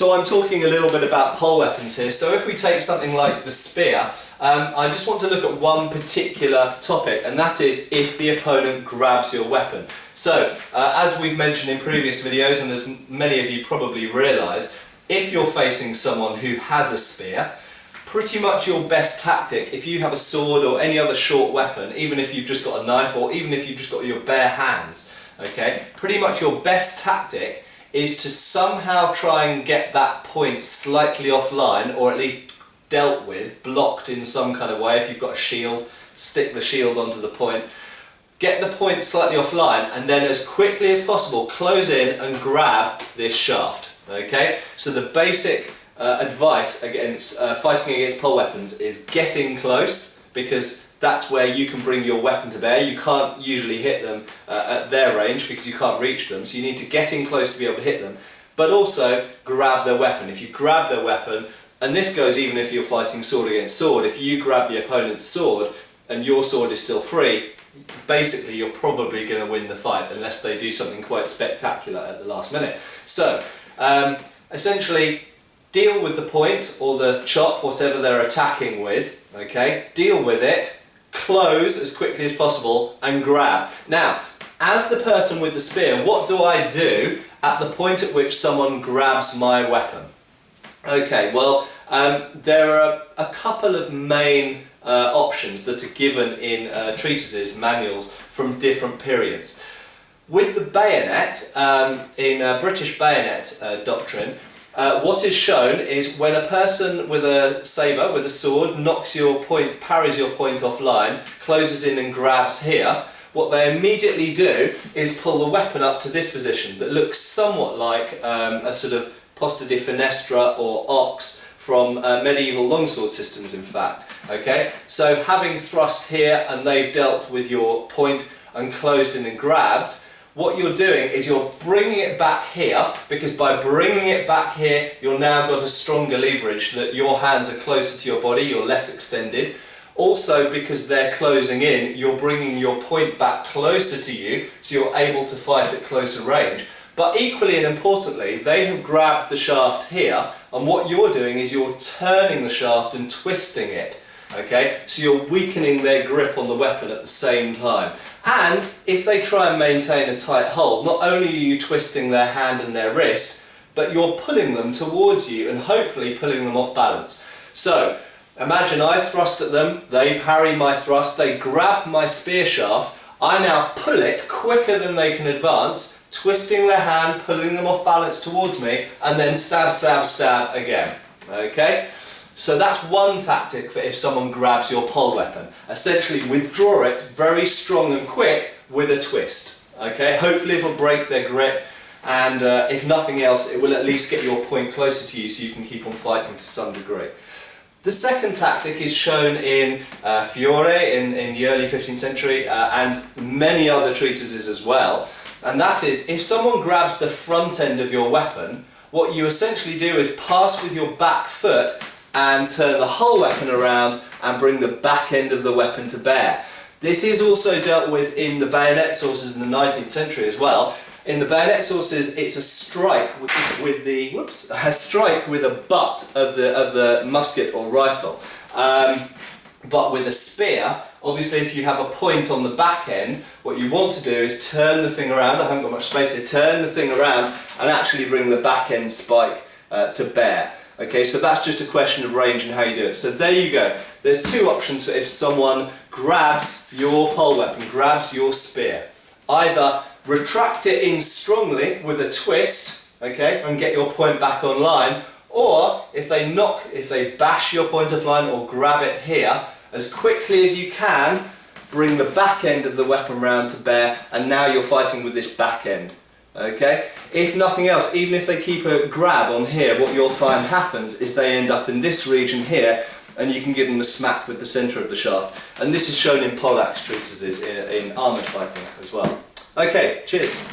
So I'm talking a little bit about pole weapons here. So if we take something like the spear, I just want to look at one particular topic, and that is if the opponent grabs your weapon. So as we've mentioned in previous videos, and as many of you probably realise, if you're facing someone who has a spear, pretty much your best tactic, if you have a sword or any other short weapon, even if you've just got a knife or even if you've just got your bare hands, okay, pretty much your best tactic is to somehow try and get that point slightly offline, or at least dealt with, blocked in some kind of way. If you've got a shield, stick the shield onto the point, get the point slightly offline, and then as quickly as possible close in and grab this shaft. Okay, so the basic advice against fighting against pole weapons is getting close, because that's where you can bring your weapon to bear. You can't usually hit them at their range because you can't reach them, so you need to get in close to be able to hit them, but also grab their weapon. If you grab their weapon, and this goes even if you're fighting sword against sword, if you grab the opponent's sword and your sword is still free, basically you're probably going to win the fight unless they do something quite spectacular at the last minute. So essentially, deal with the point or the chop, whatever they're attacking with, okay? Deal with it, close as quickly as possible and grab. Now, as the person with the spear, what do I do at the point at which someone grabs my weapon? Okay, well, there are a couple of main options that are given in treatises, manuals from different periods. With the bayonet, in British bayonet doctrine, what is shown is when a person with a sabre, with a sword, knocks your point, parries your point offline, closes in and grabs here, what they immediately do is pull the weapon up to this position that looks somewhat like a sort of posta di finestra or ox from medieval longsword systems, in fact. Okay, so having thrust here and they've dealt with your point and closed in and grabbed, what you're doing is you're bringing it back here, because by bringing it back here you've now got a stronger leverage that your hands are closer to your body, you're less extended. Also, because they're closing in, you're bringing your point back closer to you, so you're able to fight at closer range. But equally and importantly, they have grabbed the shaft here, and what you're doing is you're turning the shaft and twisting it. Okay, so you're weakening their grip on the weapon at the same time. And if they try and maintain a tight hold, not only are you twisting their hand and their wrist, but you're pulling them towards you and hopefully pulling them off balance. So imagine I thrust at them, they parry my thrust, they grab my spear shaft, I now pull it quicker than they can advance, twisting their hand, pulling them off balance towards me, and then stab, stab, stab again. Okay? So that's one tactic for if someone grabs your pole weapon. Essentially withdraw it very strong and quick with a twist. Okay? Hopefully it'll break their grip, and if nothing else it will at least get your point closer to you so you can keep on fighting to some degree. The second tactic is shown in Fiore in the early 15th century and many other treatises as well, and that is if someone grabs the front end of your weapon, what you essentially do is pass with your back foot and turn the whole weapon around and bring the back end of the weapon to bear. This is also dealt with in the bayonet sources in the 19th century as well. In the bayonet sources, it's a strike with the a strike with a butt of the musket or rifle. But with a spear, obviously, if you have a point on the back end, what you want to do is turn the thing around. I haven't got much space here. Turn the thing around and actually bring the back end spike to bear. Okay, so that's just a question of range and how you do it. So there you go. There's two options for if someone grabs your pole weapon, grabs your spear. Either retract it in strongly with a twist, okay, and get your point back online, or if they bash your point offline or grab it here, as quickly as you can, bring the back end of the weapon round to bear, and now you're fighting with this back end. Okay? If nothing else, even if they keep a grab on here, what you'll find happens is they end up in this region here, and you can give them a smack with the centre of the shaft. And this is shown in poleaxe treatises in armoured fighting as well. Okay, cheers.